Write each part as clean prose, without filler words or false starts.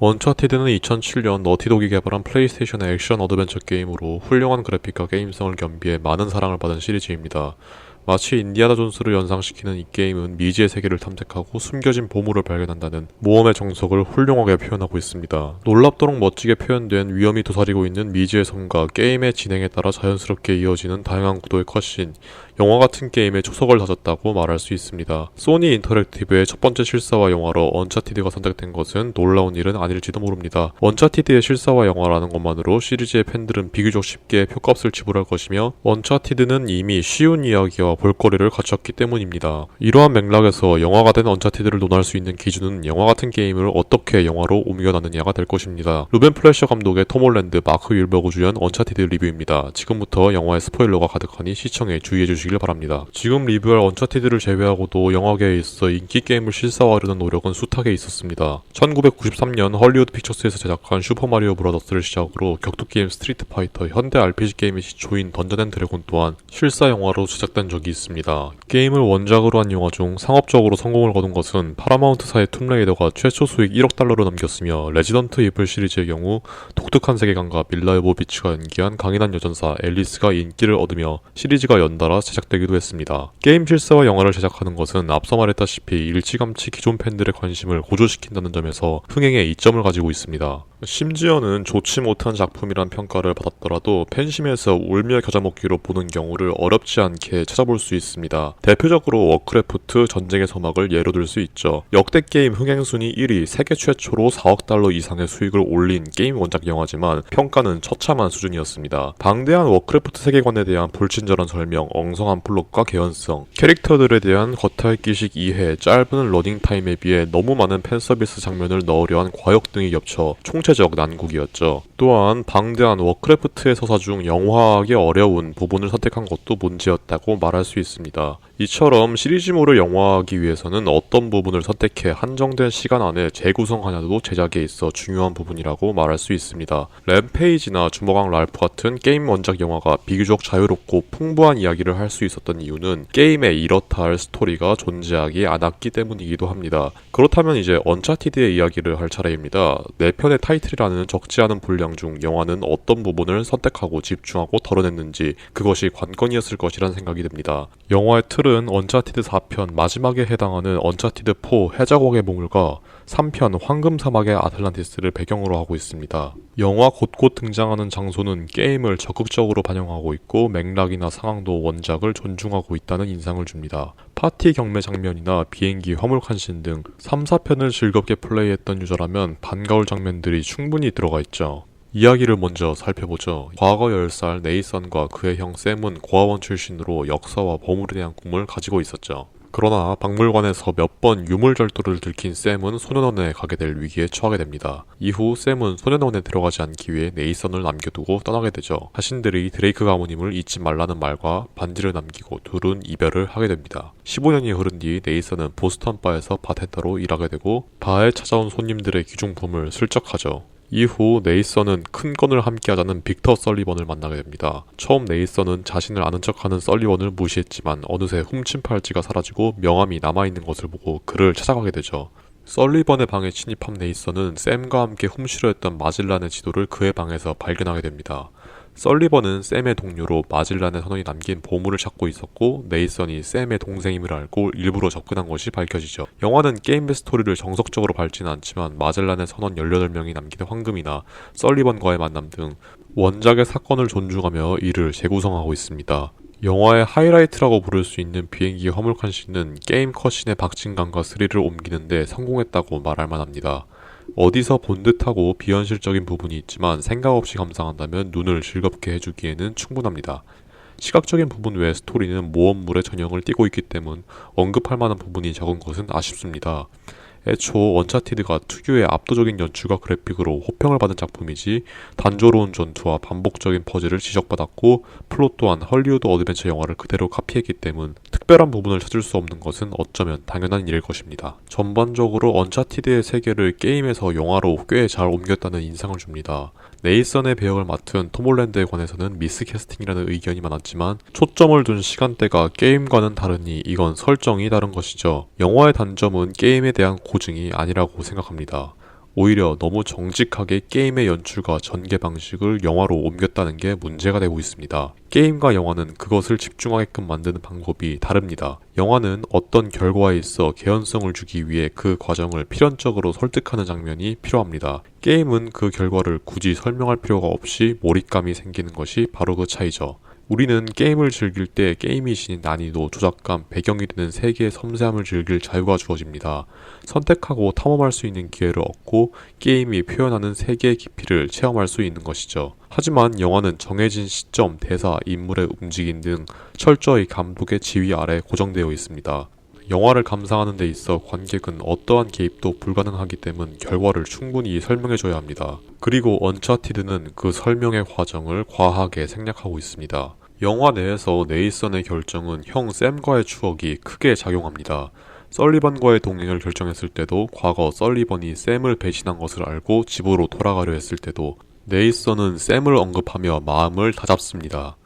언차티드는 2007년 너티독이 개발한 플레이스테이션의 액션 어드벤처 게임으로 훌륭한 그래픽과 게임성을 겸비해 많은 사랑을 받은 시리즈입니다. 마치 인디아나 존스를 연상시키는 이 게임은 미지의 세계를 탐색하고 숨겨진 보물을 발견한다는 모험의 정석을 훌륭하게 표현하고 있습니다. 놀랍도록 멋지게 표현된 위험이 도사리고 있는 미지의 섬과 게임의 진행에 따라 자연스럽게 이어지는 다양한 구도의 컷신, 영화 같은 게임에 초석을 다졌다고 말할 수 있습니다. 소니 인터랙티브의 첫 번째 실사화 영화로 언차티드가 선택된 것은 놀라운 일은 아닐지도 모릅니다. 언차티드의 실사화 영화라는 것만으로 시리즈의 팬들은 비교적 쉽게 표값을 지불할 것이며 언차티드는 이미 쉬운 이야기와 볼거리를 갖췄기 때문입니다. 이러한 맥락에서 영화가 된 언차티드를 논할 수 있는 기준은 영화 같은 게임을 어떻게 영화로 옮겨놨느냐가 될 것입니다. 루벤 플래셔 감독의 톰 홀랜드, 마크 윌버그 주연 언차티드 리뷰입니다. 지금부터 영화의 스포일러가 가득하니 시청에 주의해주시길 바랍니다. 지금 리뷰할 언차티드를 제외하고도 영화계에 있어 인기 게임을 실사화하려는 노력은 숱하게 있었습니다. 1993년 헐리우드 픽처스에서 제작한 슈퍼마리오 브라더스를 시작으로 격투게임 스트리트 파이터, 현대 RPG 게임의 시초인 던전 앤 드래곤 또한 실사 영화로 제작된 적이 있습니다. 게임을 원작으로 한 영화 중 상업적으로 성공을 거둔 것은 파라마운트사의 툼레이더가 최초 수익 1억 달러를 넘겼으며 레지던트 이블 시리즈의 경우 독특한 세계관과 밀라 요보비치가 연기한 강인한 여전사 앨리스가 인기를 얻으며 시리즈가 연달아 제작되기도 했습니다. 게임 실사와 영화를 제작하는 것은 앞서 말했다시피 일찌감치 기존 팬들의 관심을 고조시킨다는 점에서 흥행의 이점을 가지고 있습니다. 심지어는 좋지 못한 작품이란 평가를 받았더라도 팬심에서 울며 겨자 먹기로 보는 경우를 어렵지 않게 찾아볼 수 있습니다. 대표적으로 워크래프트 전쟁의 서막을 예로 들 수 있죠. 역대 게임 흥행순위 1위, 세계 최초로 4억 달러 이상의 수익을 올린 게임 원작 영화지만 평가는 처참한 수준이었습니다. 방대한 워크래프트 세계관에 대한 불친절한 설명, 엉성한 플롯과 개연성, 캐릭터들에 대한 겉핥기식 이해, 짧은 러닝타임에 비해 너무 많은 팬서비스 장면을 넣으려 한 과욕 등이 겹쳐 총체적 난국이었죠. 또한 방대한 워크래프트의 서사 중 영화하기 어려운 부분을 선택한 것도 문제였다고 말할 수 있습니다. 이처럼 시리즈물을 영화화하기 위해서는 어떤 부분을 선택해 한정된 시간 안에 재구성하냐도 제작에 있어 중요한 부분이라고 말할 수 있습니다. 램페이지나 주먹왕 랄프 같은 게임 원작 영화가 비교적 자유롭고 풍부한 이야기를 할 수 있었던 이유는 게임에 이렇다 할 스토리가 존재하기 않았기 때문이기도 합니다. 그렇다면 이제 언차티드의 이야기를 할 차례입니다. 4편의 타이틀이라는 적지 않은 분량 중 영화는 어떤 부분을 선택하고 집중하고 덜어냈는지 그것이 관건이었을 것이란 생각이 듭니다. 영화의 틀은 언차티드 4편 마지막에 해당하는 언차티드 4 해자국의 보물과 3편 황금 사막의 아틀란티스를 배경으로 하고 있습니다. 영화 곳곳 등장하는 장소는 게임을 적극적으로 반영하고 있고 맥락이나 상황도 원작을 존중하고 있다는 인상을 줍니다. 파티 경매 장면이나 비행기 화물 칸신 등 3, 4편을 즐겁게 플레이했던 유저라면 반가울 장면들이 충분히 들어가 있죠. 이야기를 먼저 살펴보죠. 과거 10살 네이선과 그의 형 샘은 고아원 출신으로 역사와 보물에 대한 꿈을 가지고 있었죠. 그러나 박물관에서 몇 번 유물절도를 들킨 샘은 소년원에 가게 될 위기에 처하게 됩니다. 이후 샘은 소년원에 들어가지 않기 위해 네이선을 남겨두고 떠나게 되죠. 자신들이 드레이크 가문임을 잊지 말라는 말과 반지를 남기고 둘은 이별을 하게 됩니다. 15년이 흐른 뒤 네이선은 보스턴 바에서 바텐더로 일하게 되고 바에 찾아온 손님들의 귀중품을 슬쩍하죠. 이후 네이선은 큰 건을 함께하자는 빅터 설리번을 만나게 됩니다. 처음 네이선은 자신을 아는 척하는 설리번을 무시했지만 어느새 훔친 팔찌가 사라지고 명함이 남아있는 것을 보고 그를 찾아가게 되죠. 설리번의 방에 침입한 네이선은 샘과 함께 훔치려 했던 마질란의 지도를 그의 방에서 발견하게 됩니다. 설리번은 샘의 동료로 마질란의 선원이 남긴 보물을 찾고 있었고 네이선이 샘의 동생임을 알고 일부러 접근한 것이 밝혀지죠. 영화는 게임의 스토리를 정석적으로 밟지는 않지만 마젤란의 선원 18명이 남긴 황금이나 설리번과의 만남 등 원작의 사건을 존중하며 이를 재구성하고 있습니다. 영화의 하이라이트라고 부를 수 있는 비행기 화물 칸신은 게임 컷신의 박진감과 스릴을 옮기는데 성공했다고 말할 만합니다. 어디서 본 듯하고 비현실적인 부분이 있지만 생각 없이 감상한다면 눈을 즐겁게 해주기에는 충분합니다. 시각적인 부분 외 스토리는 모험물의 전형을 띠고 있기 때문 언급할 만한 부분이 적은 것은 아쉽습니다. 애초 언차티드가 특유의 압도적인 연출과 그래픽으로 호평을 받은 작품이지 단조로운 전투와 반복적인 퍼즐을 지적받았고 플롯 또한 헐리우드 어드벤처 영화를 그대로 카피했기 때문 특별한 부분을 찾을 수 없는 것은 어쩌면 당연한 일일 것입니다. 전반적으로 언차티드의 세계를 게임에서 영화로 꽤 잘 옮겼다는 인상을 줍니다. 네이선의 배역을 맡은 톰 홀랜드에 관해서는 미스캐스팅이라는 의견이 많았지만 초점을 둔 시간대가 게임과는 다르니 이건 설정이 다른 것이죠. 영화의 단점은 게임에 대한 고증이 아니라고 생각합니다. 오히려 너무 정직하게 게임의 연출과 전개 방식을 영화로 옮겼다는 게 문제가 되고 있습니다. 게임과 영화는 그것을 집중하게끔 만드는 방법이 다릅니다. 영화는 어떤 결과에 있어 개연성을 주기 위해 그 과정을 필연적으로 설득하는 장면이 필요합니다. 게임은 그 결과를 굳이 설명할 필요가 없이 몰입감이 생기는 것이 바로 그 차이죠. 우리는 게임을 즐길 때 게임이 지닌 난이도, 조작감, 배경이 되는 세계의 섬세함을 즐길 자유가 주어집니다. 선택하고 탐험할 수 있는 기회를 얻고 게임이 표현하는 세계의 깊이를 체험할 수 있는 것이죠. 하지만 영화는 정해진 시점, 대사, 인물의 움직임 등 철저히 감독의 지휘 아래 고정되어 있습니다. 영화를 감상하는 데 있어 관객은 어떠한 개입도 불가능하기 때문 결과를 충분히 설명해줘야 합니다. 그리고 언차티드는 그 설명의 과정을 과하게 생략하고 있습니다. 영화 내에서 네이선의 결정은 형 샘과의 추억이 크게 작용합니다. 설리번과의 동행을 결정했을 때도, 과거 설리번이 샘을 배신한 것을 알고 집으로 돌아가려 했을 때도 네이선은 샘을 언급하며 마음을 다잡습니다.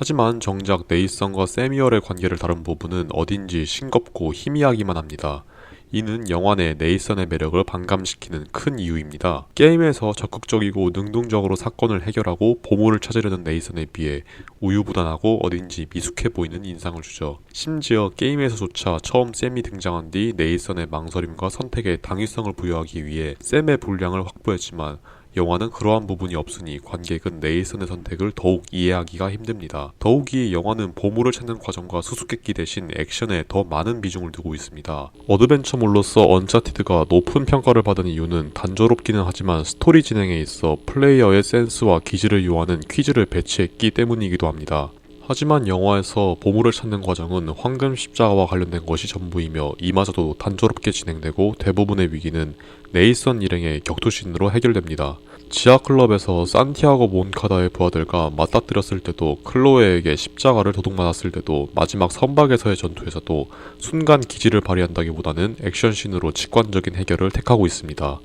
하지만 정작 네이선과 세미얼의 관계를 다룬 부분은 어딘지 싱겁고 희미하기만 합니다. 이는 영화 내 네이선의 매력을 반감시키는 큰 이유입니다. 게임에서 적극적이고 능동적으로 사건을 해결하고 보물을 찾으려는 네이선에 비해 우유부단하고 어딘지 미숙해 보이는 인상을 주죠. 심지어 게임에서조차 처음 샘이 등장한 뒤 네이선의 망설임과 선택에 당위성을 부여하기 위해 샘의 분량을 확보했지만 영화는 그러한 부분이 없으니 관객은 네이선의 선택을 더욱 이해하기가 힘듭니다. 더욱이 영화는 보물을 찾는 과정과 수수께끼 대신 액션에 더 많은 비중을 두고 있습니다. 어드벤처물로서 언차티드가 높은 평가를 받은 이유는 단조롭기는 하지만 스토리 진행에 있어 플레이어의 센스와 기질을 요하는 퀴즈를 배치했기 때문이기도 합니다. 하지만 영화에서 보물을 찾는 과정은 황금 십자가와 관련된 것이 전부이며 이마저도 단조롭게 진행되고 대부분의 위기는 네이선 일행의 격투신으로 해결됩니다. 지하클럽에서 산티아고 몬카다의 부하들과 맞닥뜨렸을 때도, 클로에에게 십자가를 도둑맞았을 때도, 마지막 선박에서의 전투에서도 순간 기지를 발휘한다기보다는 액션신으로 직관적인 해결을 택하고 있습니다.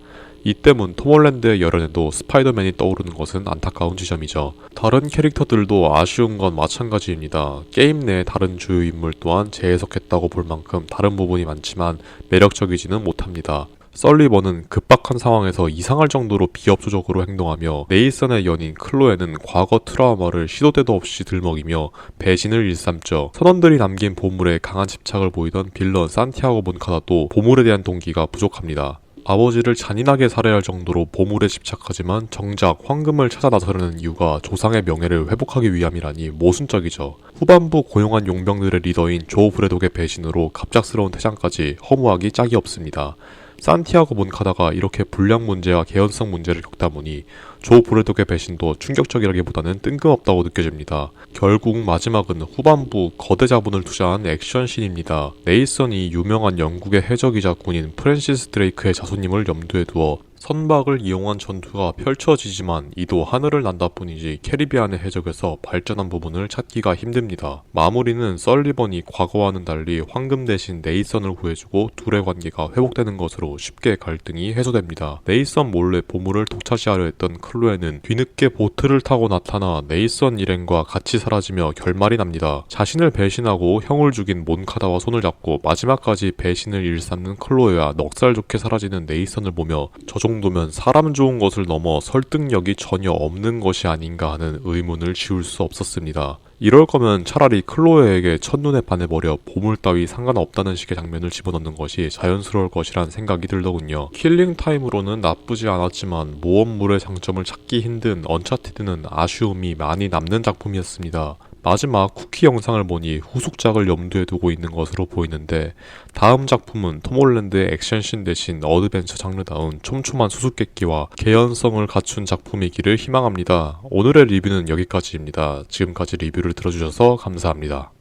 이 때문 톰 홀랜드의 열연에도 스파이더맨이 떠오르는 것은 안타까운 지점이죠. 다른 캐릭터들도 아쉬운 건 마찬가지입니다. 게임 내 다른 주요 인물 또한 재해석했다고 볼 만큼 다른 부분이 많지만 매력적이지는 못합니다. 설리번은 급박한 상황에서 이상할 정도로 비협조적으로 행동하며 네이선의 연인 클로에는 과거 트라우마를 시도 때도 없이 들먹이며 배신을 일삼죠. 선원들이 남긴 보물에 강한 집착을 보이던 빌런 산티아고 몬카다도 보물에 대한 동기가 부족합니다. 아버지를 잔인하게 살해할 정도로 보물에 집착하지만 정작 황금을 찾아 나서려는 이유가 조상의 명예를 회복하기 위함이라니 모순적이죠. 후반부 고용한 용병들의 리더인 조 브레독의 배신으로 갑작스러운 퇴장까지 허무하기 짝이 없습니다. 산티아고 몬카다가 이렇게 분량 문제와 개연성 문제를 겪다 보니 조 브레독의 배신도 충격적이라기보다는 뜬금없다고 느껴집니다. 결국 마지막은 후반부 거대 자본을 투자한 액션씬입니다. 네이선이 유명한 영국의 해적이자 군인 프랜시스 드레이크의 자손님을 염두에 두어 선박을 이용한 전투가 펼쳐지지만 이도 하늘을 난다 뿐이지 캐리비안의 해적에서 발전한 부분을 찾기가 힘듭니다. 마무리는 설리번이 과거와는 달리 황금 대신 네이선을 구해주고 둘의 관계가 회복되는 것으로 쉽게 갈등이 해소됩니다. 네이선 몰래 보물을 독차지하려 했던 클로에는 뒤늦게 보트를 타고 나타나 네이선 일행과 같이 사라지며 결말이 납니다. 자신을 배신하고 형을 죽인 몬카다와 손을 잡고 마지막까지 배신을 일삼는 클로에와 넉살 좋게 사라지는 네이선을 보며 저 정도면 사람 좋은 것을 넘어 설득력이 전혀 없는 것이 아닌가 하는 의문을 지울 수 없었습니다. 이럴 거면 차라리 클로에에게 첫눈에 반해버려 보물 따위 상관없다는 식의 장면을 집어넣는 것이 자연스러울 것이란 생각이 들더군요. 킬링타임으로는 나쁘지 않았지만 모험물의 장점을 찾기 힘든 언차티드는 아쉬움이 많이 남는 작품이었습니다. 마지막 쿠키 영상을 보니 후속작을 염두에 두고 있는 것으로 보이는데 다음 작품은 톰 홀랜드의 액션씬 대신 어드벤처 장르다운 촘촘한 수수께끼와 개연성을 갖춘 작품이기를 희망합니다. 오늘의 리뷰는 여기까지입니다. 지금까지 리뷰를 들어주셔서 감사합니다.